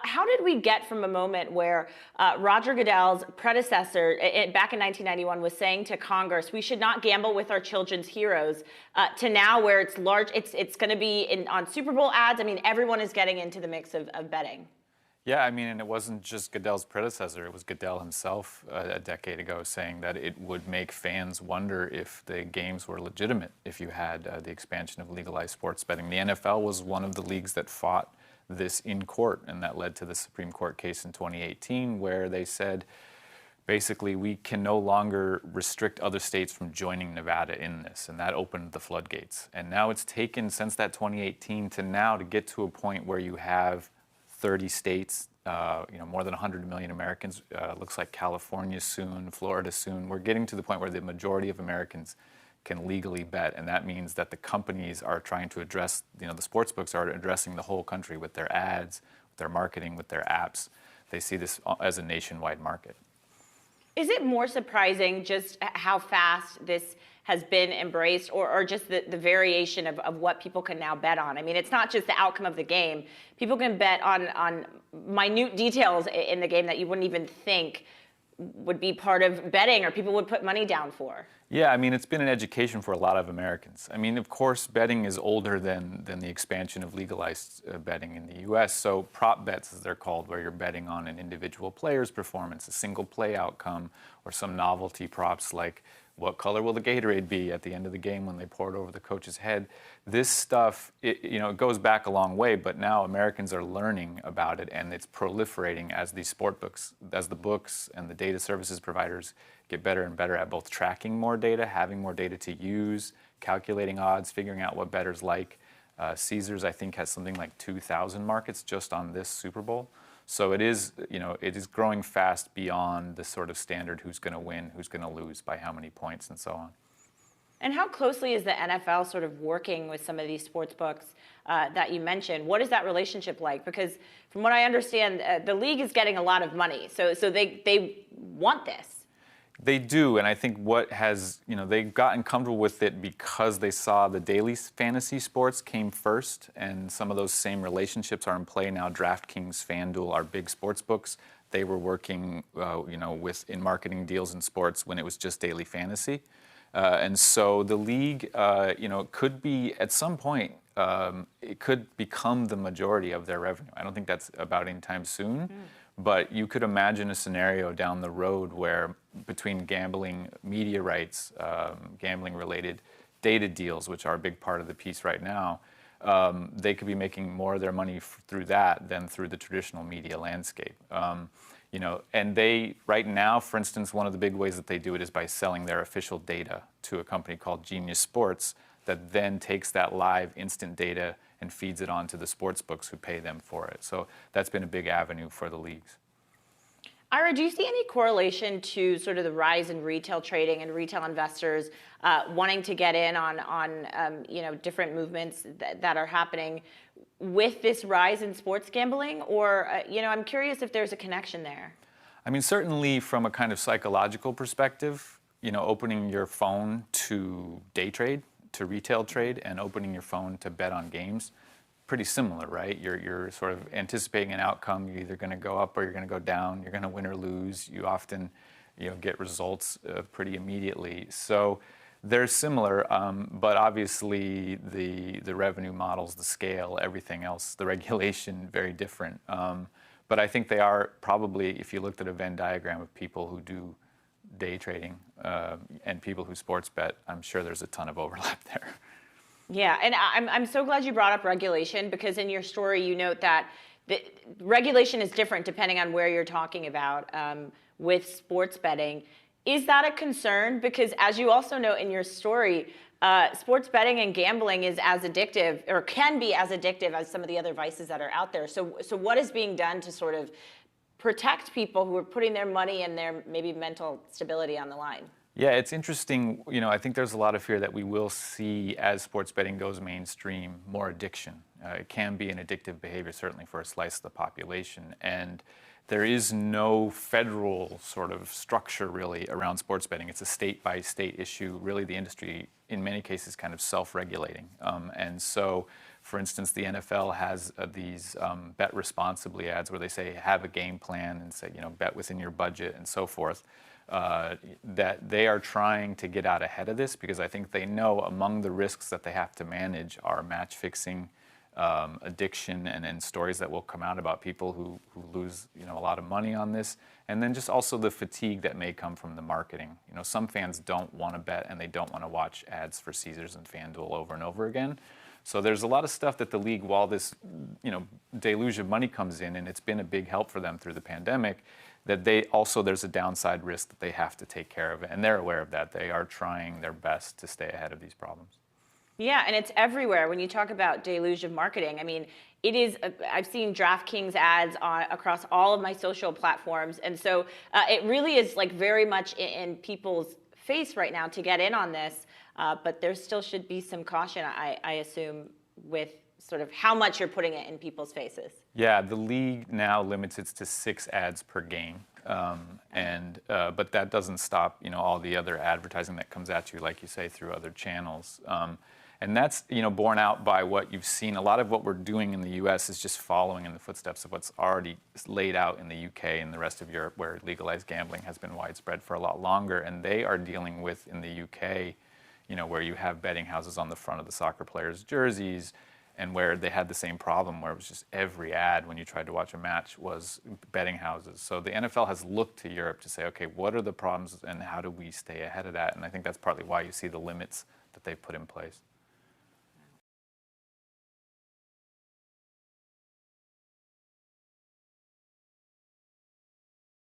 How did we get from a moment where Roger Goodell's predecessor back in 1991 was saying to Congress, we should not gamble with our children's heroes, to now where it's it's going to be on Super Bowl ads? I mean, everyone is getting into the mix of betting. Yeah, I mean, and it wasn't just Goodell's predecessor. It was Goodell himself a decade ago saying that it would make fans wonder if the games were legitimate if you had the expansion of legalized sports betting. The NFL was one of the leagues that fought this in court, and that led to the Supreme Court case in 2018 where they said, basically, we can no longer restrict other states from joining Nevada in this, and that opened the floodgates. And now it's taken, since that 2018 to now, to get to a point where you have 30 states, more than 100 million Americans. Looks like California soon, Florida soon. We're getting to the point where the majority of Americans can legally bet, and that means that the companies are trying to address, the sports books are addressing the whole country with their ads, with their marketing, with their apps. They see this as a nationwide market. Is it more surprising just how fast this has been embraced, or just the variation of what people can now bet on? I mean, it's not just the outcome of the game. People can bet on minute details in the game that you wouldn't even think would be part of betting or people would put money down for. Yeah, I mean, it's been an education for a lot of Americans. I mean, of course, betting is older than the expansion of legalized betting in the U.S. So prop bets, as they're called, where you're betting on an individual player's performance, a single play outcome, or some novelty props like what color will the Gatorade be at the end of the game when they pour it over the coach's head. This stuff, it goes back a long way, but now Americans are learning about it, and it's proliferating as the books and the data services providers get better and better at both tracking more data, having more data to use, calculating odds, figuring out what bettors like. Caesars, I think, has something like 2,000 markets just on this Super Bowl. So it is growing fast beyond the sort of standard who's going to win, who's going to lose, by how many points, and so on. And how closely is the NFL sort of working with some of these sports books that you mentioned? What is that relationship like? Because from what I understand, the league is getting a lot of money, so they want this. They do, and I think they've gotten comfortable with it because they saw the daily fantasy sports came first, and some of those same relationships are in play now. DraftKings, FanDuel are big sports books. They were working, in marketing deals in sports when it was just daily fantasy, and so the league, could be at some point, it could become the majority of their revenue. I don't think that's about anytime soon. But you could imagine a scenario down the road where between gambling media rights, gambling-related data deals, which are a big part of the piece right now, they could be making more of their money through that than through the traditional media landscape. And they, right now, for instance, one of the big ways that they do it is by selling their official data to a company called Genius Sports that then takes that live instant data and feeds it on to the sports books who pay them for it. So that's been a big avenue for the leagues. Ira, do you see any correlation to sort of the rise in retail trading and retail investors wanting to get in on different movements that are happening with this rise in sports gambling? Or, I'm curious if there's a connection there. I mean, certainly from a kind of psychological perspective, opening your phone to day trade, to retail trade, and opening your phone to bet on games, pretty similar, right? You're sort of anticipating an outcome. You're either going to go up or you're going to go down. You're going to win or lose. You often, get results pretty immediately. So they're similar, but obviously the revenue models, the scale, everything else, the regulation, very different. But I think they are probably, if you looked at a Venn diagram of people who do day trading and people who sports bet, I'm sure there's a ton of overlap there. Yeah, and I'm so glad you brought up regulation, because in your story you note that the regulation is different depending on where you're talking about with sports betting. Is that a concern? Because as you also note in your story, sports betting and gambling is as addictive, or can be as addictive, as some of the other vices that are out there. So what is being done to sort of protect people who are putting their money and their maybe mental stability on the line? Yeah, it's interesting. I think there's a lot of fear that we will see, as sports betting goes mainstream, more addiction. It can be an addictive behavior, certainly for a slice of the population. And there is no federal sort of structure really around sports betting. It's a state-by-state issue. Really, the industry, in many cases, kind of self-regulating. And so For instance, the NFL has these bet responsibly ads where they say have a game plan and say, bet within your budget and so forth. That they are trying to get out ahead of this because I think they know among the risks that they have to manage are match fixing, addiction, and stories that will come out about people who lose a lot of money on this, and then just also the fatigue that may come from the marketing. Some fans don't want to bet and they don't want to watch ads for Caesars and FanDuel over and over again. So there's a lot of stuff that the league, while this deluge of money comes in, and it's been a big help for them through the pandemic, that there's a downside risk that they have to take care of it, and they're aware of that. They are trying their best to stay ahead of these problems. Yeah, and it's everywhere. When you talk about deluge of marketing, I mean, it is. I've seen DraftKings ads across all of my social platforms, and so it really is like very much in people's face right now to get in on this. But there still should be some caution, I assume, with sort of how much you're putting it in people's faces. Yeah, the league now limits it to 6 ads per game, but that doesn't stop all the other advertising that comes at you, like you say, through other channels. And that's borne out by what you've seen. A lot of what we're doing in the U.S. is just following in the footsteps of what's already laid out in the U.K. and the rest of Europe, where legalized gambling has been widespread for a lot longer. And they are dealing with, in the U.K., where you have betting houses on the front of the soccer players' jerseys, and where they had the same problem where it was just every ad when you tried to watch a match was betting houses. So the NFL has looked to Europe to say, okay, what are the problems and how do we stay ahead of that? And I think that's partly why you see the limits that they've put in place.